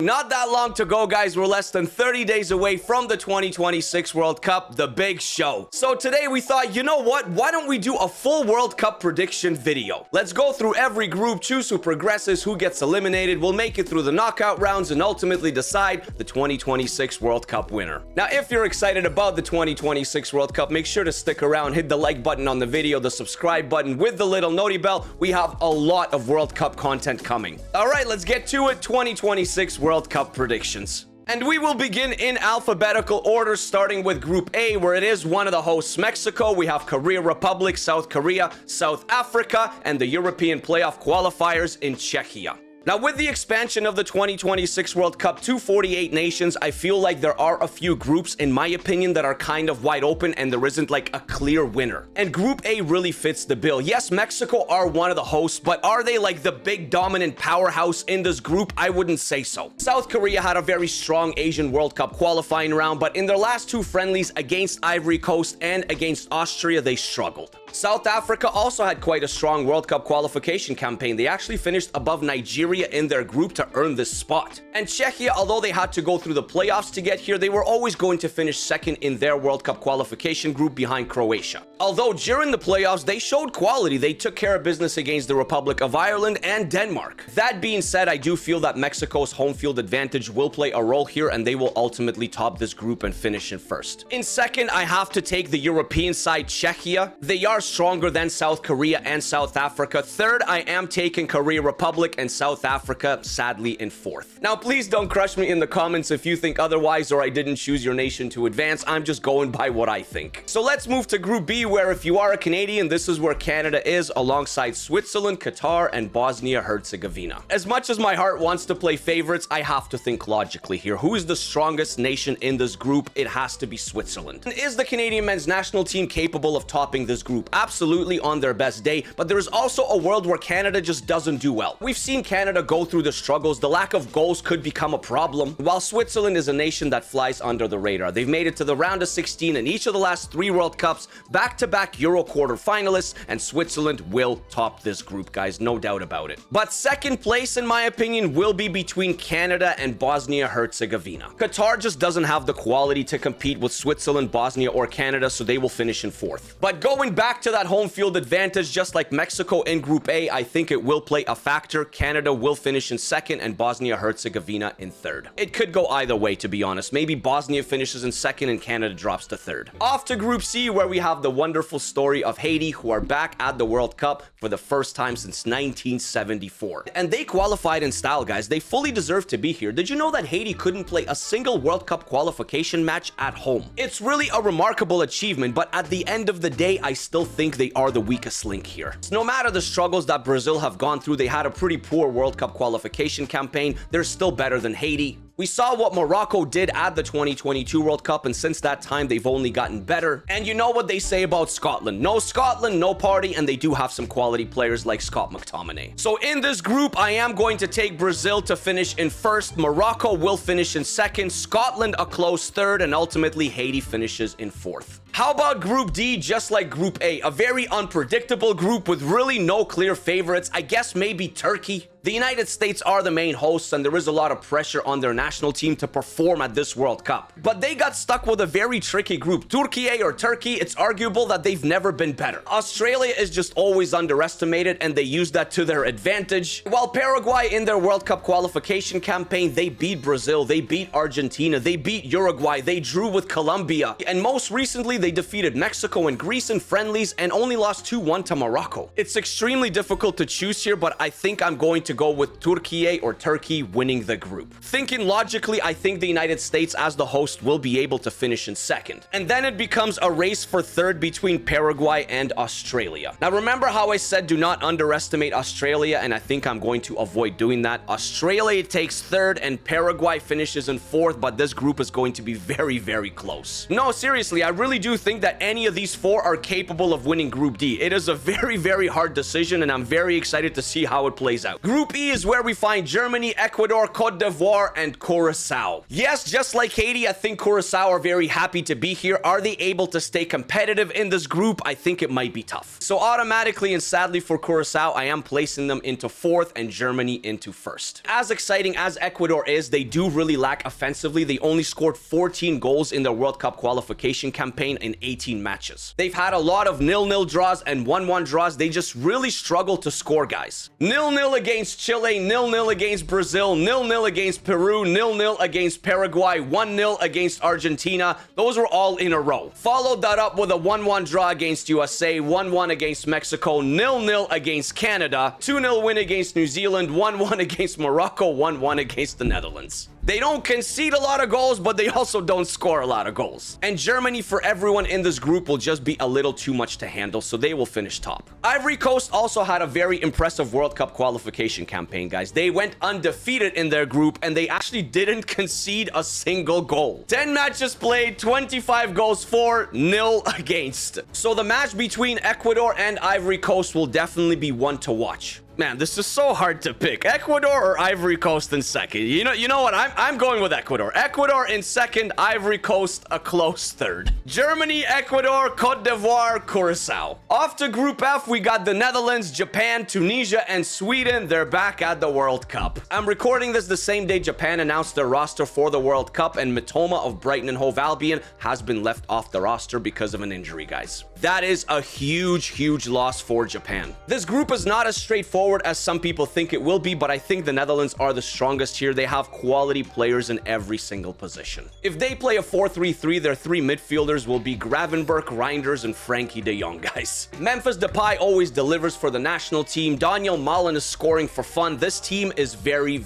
Not that long to go, guys. We're less than 30 days away from the 2026 World Cup, the big show. So today we thought, you know what? Why don't we do a full World Cup prediction video? Let's go through every group, choose who progresses, who gets eliminated. We'll make it through the knockout rounds and ultimately decide the 2026 World Cup winner. Now, if you're excited about the 2026 World Cup, make sure to stick around, hit the like button on the video, the subscribe button with the little noti bell. We have a lot of World Cup content coming. All right, let's get to it. 2026 World Cup predictions. And we will begin in alphabetical order, starting with Group A, where it is one of the hosts, Mexico. We have Korea Republic, South Korea, South Africa, and the European playoff qualifiers in Czechia. Now, with the expansion of the 2026 World Cup to 48 nations, I feel like there are a few groups, in my opinion, that are kind of wide open and there isn't like a clear winner. And Group A really fits the bill. Yes, Mexico are one of the hosts, but are they like the big dominant powerhouse in this group? I wouldn't say so. South Korea had a very strong Asian World Cup qualifying round, but in their last two friendlies against Ivory Coast and against Austria, they struggled. South Africa also had quite a strong World Cup qualification campaign. They actually finished above Nigeria in their group to earn this spot. And Czechia, although they had to go through the playoffs to get here, they were always going to finish second in their World Cup qualification group behind Croatia. Although during the playoffs, they showed quality. They took care of business against the Republic of Ireland and Denmark. That being said, I do feel that Mexico's home field advantage will play a role here and they will ultimately top this group and finish in first. In second, I have to take the European side, Czechia. They are stronger than South Korea and South Africa. Third, I am taking Korea Republic and South Africa, sadly, in fourth. Now, please don't crush me in the comments if you think otherwise or I didn't choose your nation to advance. I'm just going by what I think. So let's move to Group B, where if you are a Canadian, this is where Canada is, alongside Switzerland, Qatar, and Bosnia-Herzegovina. As much as my heart wants to play favorites, I have to think logically here. Who is the strongest nation in this group? It has to be Switzerland. And is the Canadian men's national team capable of topping this group? Absolutely, on their best day, but there is also a world where Canada just doesn't do well. We've seen Canada go through the struggles. The lack of goals could become a problem, while Switzerland is a nation that flies under the radar. They've made it to the round of 16 in each of the last 3 World Cups, back-to-back Euro quarterfinalists, and Switzerland will top this group, guys, no doubt about it. But second place, in my opinion, will be between Canada and Bosnia-Herzegovina. Qatar just doesn't have the quality to compete with Switzerland, Bosnia, or Canada, so they will finish in fourth. But going back to that home field advantage, just like Mexico in Group A, I think it will play a factor. Canada will finish in second and Bosnia-Herzegovina in third. It could go either way, to be honest. Maybe Bosnia finishes in second and Canada drops to third. Off to Group C, where we have the wonderful story of Haiti, who are back at the World Cup for the first time since 1974. And they qualified in style, guys. They fully deserve to be here. Did you know that Haiti couldn't play a single World Cup qualification match at home? It's really a remarkable achievement, but at the end of the day, I still think they are the weakest link here. So no matter the struggles that Brazil have gone through, they had a pretty poor World Cup qualification campaign. They're still better than Haiti. We saw what Morocco did at the 2022 World Cup, and since that time, they've only gotten better. And you know what they say about Scotland. No Scotland, no party, and they do have some quality players like Scott McTominay. So in this group, I am going to take Brazil to finish in first. Morocco will finish in second. Scotland a close third, and ultimately Haiti finishes in fourth. How about Group D? Just like Group A, a very unpredictable group with really no clear favorites. I guess maybe Turkey. The United States are the main hosts, and there is a lot of pressure on their national team to perform at this World Cup. But they got stuck with a very tricky group. Turkey or Turkey, it's arguable that they've never been better. Australia is just always underestimated, and they use that to their advantage. While Paraguay, in their World Cup qualification campaign, they beat Brazil, they beat Argentina, they beat Uruguay, they drew with Colombia, and most recently, they defeated Mexico and Greece in friendlies and only lost 2-1 to Morocco. It's extremely difficult to choose here, but I think I'm going to go with Turkey winning the group. Thinking logically, I think the United States as the host will be able to finish in second. And then it becomes a race for third between Paraguay and Australia. Now remember how I said do not underestimate Australia, and I think I'm going to avoid doing that. Australia takes third and Paraguay finishes in fourth, but this group is going to be very, very close. No, seriously, I really do think that any of these four are capable of winning Group D. It is a very, very hard decision, and I'm very excited to see how it plays out. Group Group E is where we find Germany, Ecuador, Cote d'Ivoire, and Curacao. Yes, just like Haiti, I think Curacao are very happy to be here. Are they able to stay competitive in this group? I think it might be tough. So automatically and sadly for Curacao, I am placing them into 4th and Germany into 1st. As exciting as Ecuador is, they do really lack offensively. They only scored 14 goals in their World Cup qualification campaign in 18 matches. They've had a lot of 0-0 draws and 1-1 draws. They just really struggle to score, guys. 0-0 against Chile, 0-0 against Brazil, 0-0 against Peru, 0-0 against Paraguay, 1-0 against Argentina. Those were all in a row. Followed that up with a 1-1 draw against USA, 1-1 against Mexico, 0-0 against Canada, 2-0 win against New Zealand, 1-1 against Morocco, 1-1 against the Netherlands. They don't concede a lot of goals, but they also don't score a lot of goals. And Germany, for everyone in this group, will just be a little too much to handle, so they will finish top. Ivory Coast also had a very impressive World Cup qualification campaign, guys. They went undefeated in their group, and they actually didn't concede a single goal. 10 matches played, 25 goals for, 0 against. So the match between Ecuador and Ivory Coast will definitely be one to watch. Man, this is so hard to pick. Ecuador or Ivory Coast in second? You know what? I'm going with Ecuador. Ecuador in second, Ivory Coast a close third. Germany, Ecuador, Cote d'Ivoire, Curacao. Off to Group F, we got the Netherlands, Japan, Tunisia, and Sweden. They're back at the World Cup. I'm recording this the same day Japan announced their roster for the World Cup, and Mitoma of Brighton and Hove Albion has been left off the roster because of an injury, guys. That is a huge loss for Japan. This group is not as straightforward as some people think it will be, but I think the Netherlands are the strongest here. They have quality players in every single position. If they play a 4-3-3, their 3 midfielders will be Gravenberch, Reinders, and Frankie de Jong, guys. Memphis Depay always delivers for the national team. Daniel Malen is scoring for fun. This team is very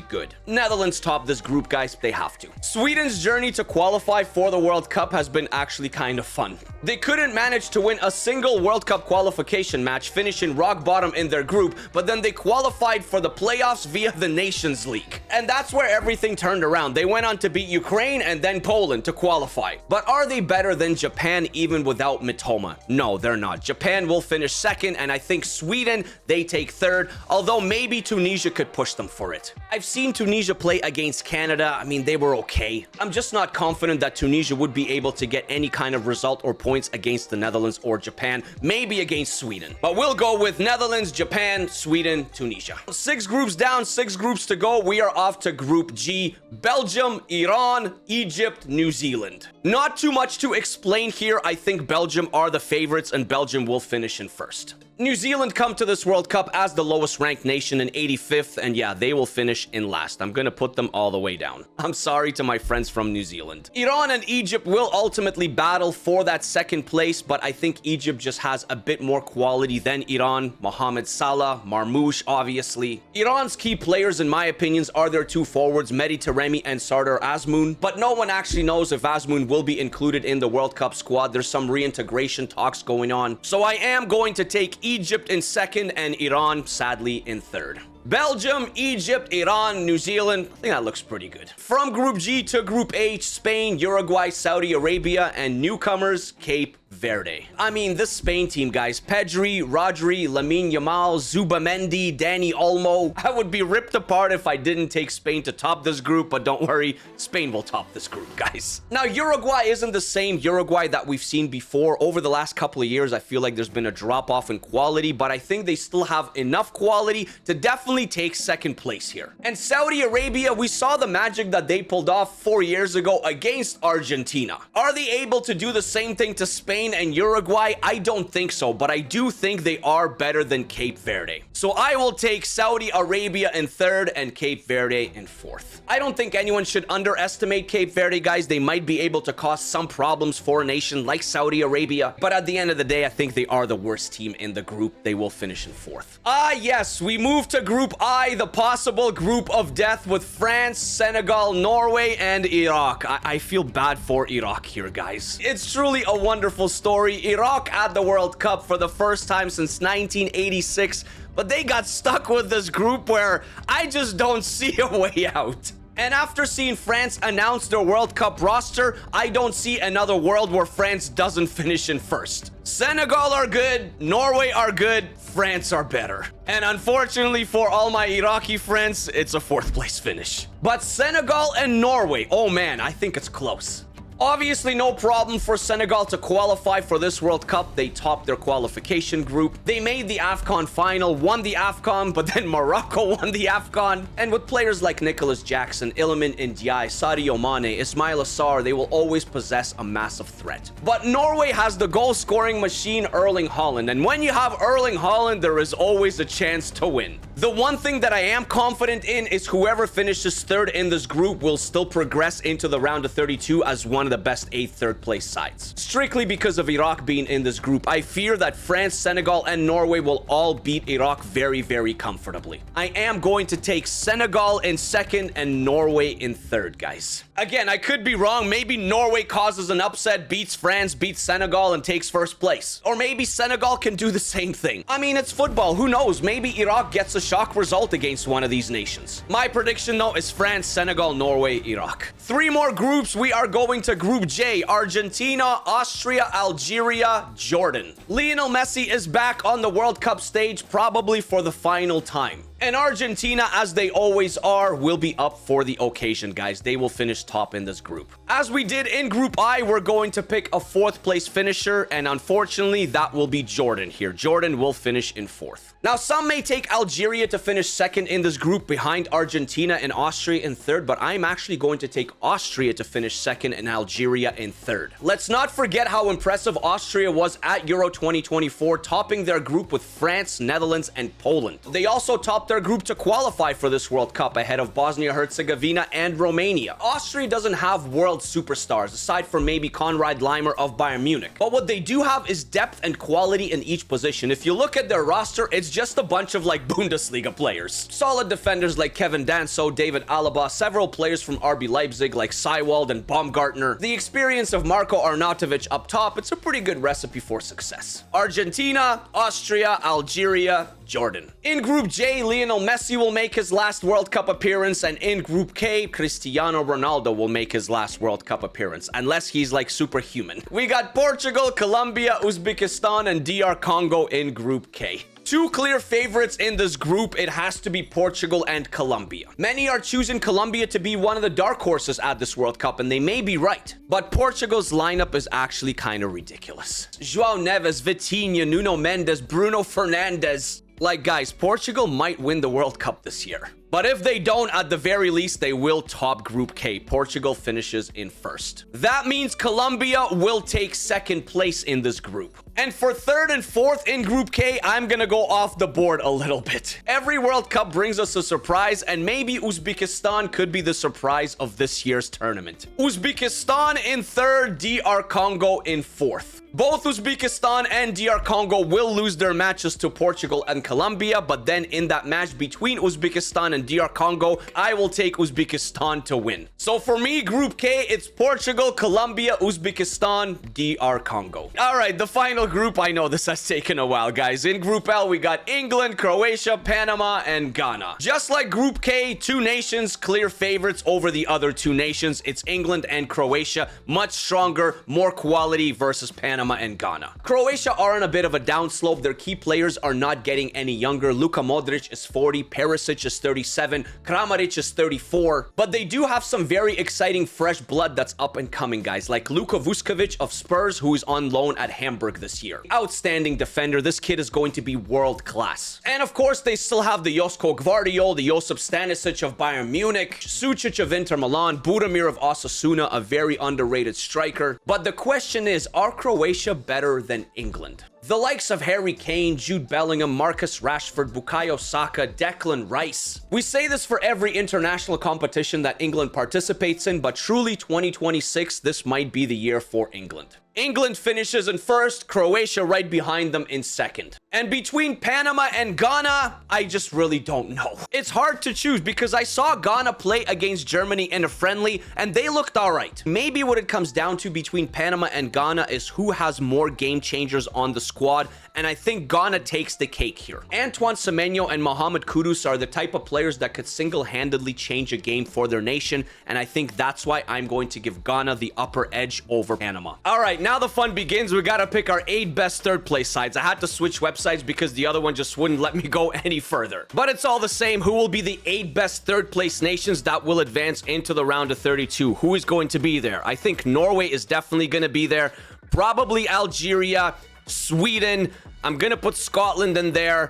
good. Netherlands top this group, guys. They have to. Sweden's journey to qualify for the World Cup has been actually kind of fun. They couldn't manage to win a single World Cup qualification match, finishing rock bottom in their group, but then they qualified for the playoffs via the Nations League. And that's where everything turned around. They went on to beat Ukraine and then Poland to qualify. But are they better than Japan even without Mitoma? No, they're not. Japan will finish second, and I think Sweden, they take third, although maybe Tunisia could push them for it. I've seen Tunisia play against Canada. I mean, they were okay. I'm just not confident that Tunisia would be able to get any kind of result or points against the Netherlands or Japan, maybe against Sweden. But we'll go with Netherlands, Japan, Sweden, Tunisia. 6 groups down, 6 groups to go. We are off to Group G. Belgium, Iran, Egypt, New Zealand. Not too much to explain here. I think Belgium are the favorites and Belgium will finish in first. New Zealand come to this World Cup as the lowest ranked nation in 85th, and yeah, they will finish in last. I'm gonna put them all the way down. I'm sorry to my friends from New Zealand. Iran and Egypt will ultimately battle for that second place, but I think Egypt just has a bit more quality than Iran. Mohamed Salah, Marmoush, obviously. Iran's key players, in my opinions, are their 2 forwards, Mehdi Taremi and Sardar Azmoun, but no one actually knows if Azmoun will be included in the World Cup squad. There's some reintegration talks going on. So I am going to take Egypt in second and Iran, sadly, in third. Belgium, Egypt, Iran, New Zealand. I think that looks pretty good. From Group G to Group H, Spain, Uruguay, Saudi Arabia, and newcomers, Cape Verde. I mean, this Spain team, guys. Pedri, Rodri, Lamine Yamal, Zubamendi, Dani Olmo. I would be ripped apart if I didn't take Spain to top this group, but don't worry, Spain will top this group, guys. Now, Uruguay isn't the same Uruguay that we've seen before. Over the last couple of years, I feel like there's been a drop-off in quality, but I think they still have enough quality to definitely take second place here. And Saudi Arabia, we saw the magic that they pulled off 4 years ago against Argentina. Are they able to do the same thing to Spain and Uruguay? I don't think so, but I do think they are better than Cape Verde. So I will take Saudi Arabia in third and Cape Verde in fourth. I don't think anyone should underestimate Cape Verde, guys. They might be able to cause some problems for a nation like Saudi Arabia, but at the end of the day, I think they are the worst team in the group. They will finish in fourth. Yes, we move to Group I, the possible group of death with France, Senegal, Norway, and Iraq. I feel bad for Iraq here, guys. It's truly a wonderful story. Iraq at the World Cup for the first time since 1986, but they got stuck with this group where I just don't see a way out. And after seeing France announce their World Cup roster, I don't see another world where France doesn't finish in first. Senegal are good, Norway are good, France are better. And unfortunately for all my Iraqi friends, it's a 4th place finish. But Senegal and Norway, oh man, I think it's close. Obviously, no problem for Senegal to qualify for this World Cup. They topped their qualification group. They made the AFCON final, won the AFCON, but then Morocco won the AFCON. And with players like Nicholas Jackson, Iliman Ndiaye, Sadio Mane, Ismail Assar, they will always possess a massive threat. But Norway has the goal-scoring machine Erling Haaland. And when you have Erling Haaland, there is always a chance to win. The one thing that I am confident in is whoever finishes 3rd in this group will still progress into the round of 32 as one of the best 8 3rd place sides. Strictly because of Iraq being in this group, I fear that France, Senegal, and Norway will all beat Iraq very, very comfortably. I am going to take Senegal in 2nd and Norway in 3rd, guys. Again, I could be wrong. Maybe Norway causes an upset, beats France, beats Senegal, and takes 1st place. Or maybe Senegal can do the same thing. I mean, it's football. Who knows? Maybe Iraq gets a shock result against one of these nations. My prediction, though, is France, Senegal, Norway, Iraq. 3 more groups. We are going to Group J. Argentina, Austria, Algeria, Jordan. Lionel Messi is back on the World Cup stage, probably for the final time. And Argentina, as they always are, will be up for the occasion, guys. They will finish top in this group. As we did in Group I, we're going to pick a 4th place finisher, and unfortunately, that will be Jordan here. Jordan will finish in 4th. Now, some may take Algeria to finish 2nd in this group behind Argentina and Austria in 3rd, but I'm actually going to take Austria to finish 2nd and Algeria in 3rd. Let's not forget how impressive Austria was at Euro 2024, topping their group with France, Netherlands, and Poland. They also topped their group to qualify for this World Cup ahead of Bosnia-Herzegovina and Romania. Austria doesn't have world superstars, aside from maybe Konrad Laimer of Bayern Munich. But what they do have is depth and quality in each position. If you look at their roster, it's just a bunch of like Bundesliga players. Solid defenders like Kevin Danso, David Alaba, several players from RB Leipzig like Seiwald and Baumgartner. The experience of Marko Arnautovic up top, it's a pretty good recipe for success. Argentina, Austria, Algeria, Jordan. In Group J, Lionel Messi will make his last World Cup appearance, and in Group K, Cristiano Ronaldo will make his last World Cup appearance, unless he's like superhuman. We got Portugal, Colombia, Uzbekistan, and DR Congo in Group K. 2 clear favorites in this group. It has to be Portugal and Colombia. Many are choosing Colombia to be one of the dark horses at this World Cup, and they may be right. But Portugal's lineup is actually kind of ridiculous. João Neves, Vitinha, Nuno Mendes, Bruno Fernandes. Like, guys, Portugal might win the World Cup this year. But if they don't, at the very least, they will top Group K. Portugal finishes in 1st. That means Colombia will take 2nd place in this group. And for 3rd and 4th in Group K, I'm gonna go off the board a little bit. Every World Cup brings us a surprise, and maybe Uzbekistan could be the surprise of this year's tournament. Uzbekistan in 3rd, DR Congo in 4th. Both Uzbekistan and DR Congo will lose their matches to Portugal and Colombia, but then in that match between Uzbekistan and DR Congo, I will take Uzbekistan to win. So for me, Group K, it's Portugal, Colombia, Uzbekistan, DR Congo. All right, the final group. I know this has taken a while, guys. In Group L, we got England, Croatia, Panama, and Ghana. Just like Group K, 2 nations, clear favorites over the other 2 nations. It's England and Croatia, much stronger, more quality versus Panama and Ghana. Croatia are on a bit of a downslope. Their key players are not getting any younger. Luka Modric is 40, Perisic is 37, Kramaric is 34. But they do have some very exciting fresh blood that's up and coming, guys, like Luka Vuskovic of Spurs, who is on loan at Hamburg this year. Outstanding defender. This kid is going to be world class. And of course, they still have the Josko Gvardiol, the Josip Stanisic of Bayern Munich, Sucic of Inter Milan, Budimir of Osasuna, a very underrated striker. But the question is, are Croatia better than England? The likes of Harry Kane, Jude Bellingham, Marcus Rashford, Bukayo Saka, Declan Rice. We say this for every international competition that England participates in, but truly 2026, this might be the year for England. England finishes in 1st, Croatia right behind them in 2nd. And between Panama and Ghana, I just really don't know. It's hard to choose because I saw Ghana play against Germany in a friendly and they looked all right. Maybe what it comes down to between Panama and Ghana is who has more game changers on the squad and I think Ghana takes the cake here. Antoine Semenyo and Mohamed Kudus are the type of players that could single-handedly change a game for their nation, and I think that's why I'm going to give Ghana the upper edge over Panama. All right, now the fun begins. We gotta pick our 8 best third place sides. I had to switch websites because the other one just wouldn't let me go any further. But it's all the same. Who will be the 8 best third place nations that will advance into the round of 32? Who is going to be there? I think Norway is definitely going to be there. Probably Algeria, Sweden. I'm going to put Scotland in there.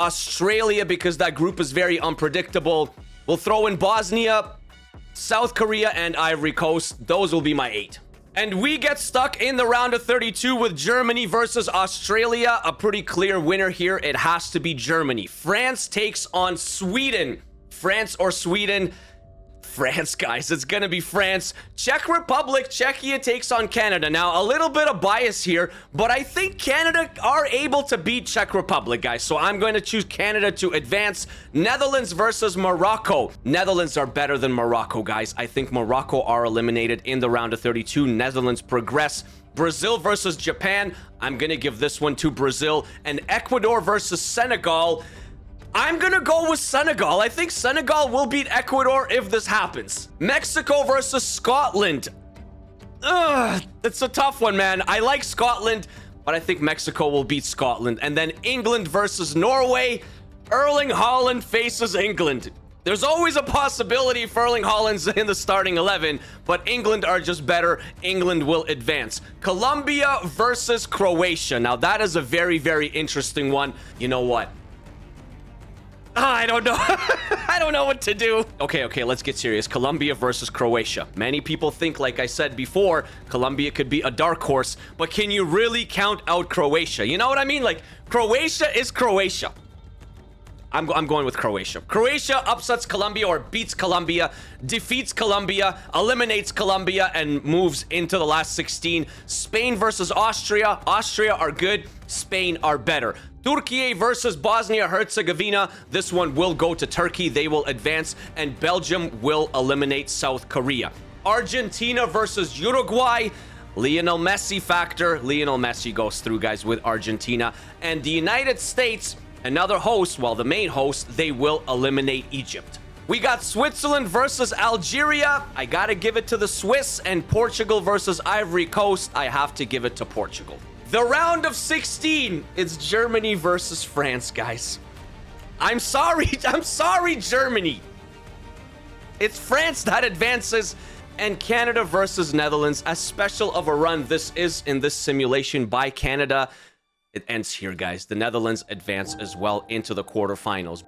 Australia, because that group is very unpredictable. We'll throw in Bosnia, South Korea, and Ivory Coast. Those will be my 8. And we get stuck in the round of 32 with Germany versus Australia. A pretty clear winner here. It has to be Germany. France takes on Sweden. France or Sweden? France, guys. It's gonna be France. Czech Republic, Czechia takes on Canada. Now, a little bit of bias here, but I think Canada are able to beat Czech Republic, guys. So I'm going to choose Canada to advance. Netherlands versus Morocco. Netherlands are better than Morocco, guys. I think Morocco are eliminated in the round of 32. Netherlands progress. Brazil versus Japan. I'm gonna give this one to Brazil. And Ecuador versus Senegal. I'm gonna go with Senegal. I think Senegal will beat Ecuador if this happens. Mexico versus Scotland. Ugh, it's a tough one, man. I like Scotland, but I think Mexico will beat Scotland. And then England versus Norway. Erling Haaland faces England. There's always a possibility if Erling Haaland's in the starting 11, but England are just better. England will advance. Colombia versus Croatia. Now, that is a very, very interesting one. You know what? I don't know. I don't know what to do. Okay, let's get serious. Colombia versus Croatia. Many people think, like I said before, Colombia could be a dark horse, but can you really count out Croatia? You know what I mean? Like, Croatia is Croatia. I'm going with Croatia. Croatia upsets Colombia or beats Colombia, defeats Colombia, eliminates Colombia, and moves into the last 16. Spain versus Austria. Austria are good. Spain are better. Turkey versus Bosnia-Herzegovina. This one will go to Turkey. They will advance. And Belgium will eliminate South Korea. Argentina versus Uruguay. Lionel Messi factor. Lionel Messi goes through, guys, with Argentina. And the United States, another host, well, the main host, they will eliminate Egypt. We got Switzerland versus Algeria. I gotta give it to the Swiss. And Portugal versus Ivory Coast. I have to give it to Portugal. The round of 16, it's Germany versus France, guys. I'm sorry, Germany. It's France that advances, and Canada versus Netherlands. As special of a run this is in this simulation by Canada, it ends here, guys. The Netherlands advance as well into the quarterfinals.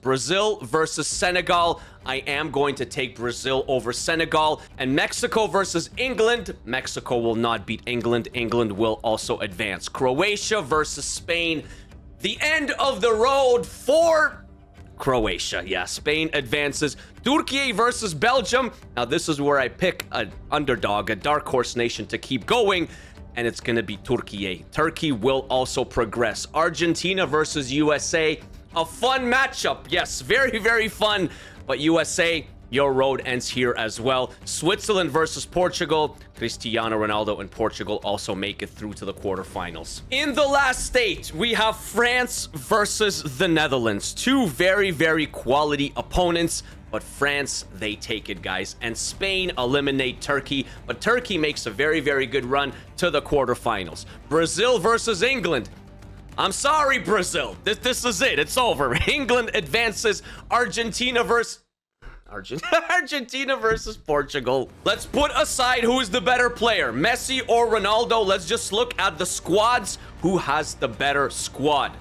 Brazil versus Senegal. I am going to take Brazil over Senegal. And Mexico versus England. Mexico will not beat England. England will also advance. Croatia versus Spain. The end of the road for Croatia. Yeah, Spain advances. Turkey versus Belgium. Now, this is where I pick an underdog, a dark horse nation to keep going. And it's going to be Turkey. Turkey will also progress. Argentina versus USA. A fun matchup. Yes, very, very fun. But USA, your road ends here as well. Switzerland versus Portugal. Cristiano Ronaldo and Portugal also make it through to the quarterfinals. In the last stage, we have France versus the Netherlands. Two very, very quality opponents. But France, they take it, guys. And Spain eliminate Turkey. But Turkey makes a very, very good run to the quarterfinals. Brazil versus England. I'm sorry, Brazil. This is it. It's over. England advances. Argentina versus Portugal. Let's put aside who is the better player, Messi or Ronaldo. Let's just look at the squads. Who has the better squad?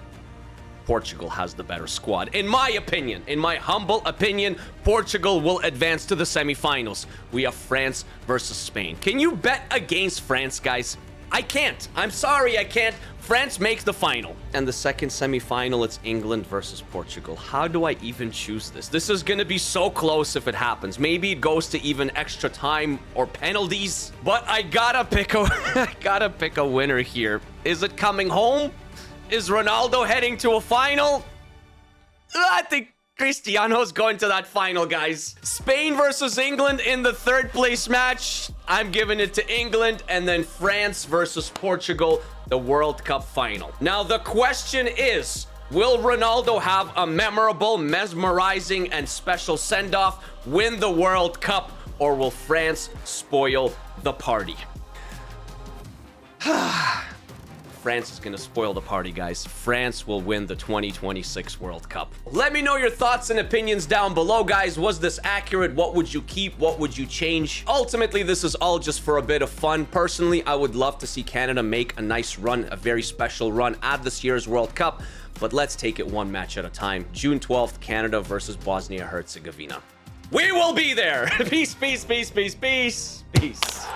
Portugal has the better squad. In my opinion, in my humble opinion, Portugal will advance to the semifinals. We have France versus Spain. Can you bet against France, guys? I can't. I'm sorry, I can't. France makes the final. And the second semifinal, it's England versus Portugal. How do I even choose this? This is going to be so close if it happens. Maybe it goes to even extra time or penalties. But I gotta pick a winner here. Is it coming home? Is Ronaldo heading to a final? I think Cristiano's going to that final, guys. Spain versus England in the third place match. I'm giving it to England. And then France versus Portugal, the World Cup final. Now, the question is, will Ronaldo have a memorable, mesmerizing, and special send-off, win the World Cup, or will France spoil the party? France is gonna spoil the party, guys. France will win the 2026 World Cup. Let me know your thoughts and opinions down below, guys. Was this accurate? What would you keep? What would you change? Ultimately, this is all just for a bit of fun. Personally, I would love to see Canada make a nice run, a very special run at this year's World Cup. But let's take it one match at a time. June 12th, Canada versus Bosnia-Herzegovina. We will be there. Peace, peace, peace, peace, peace, peace.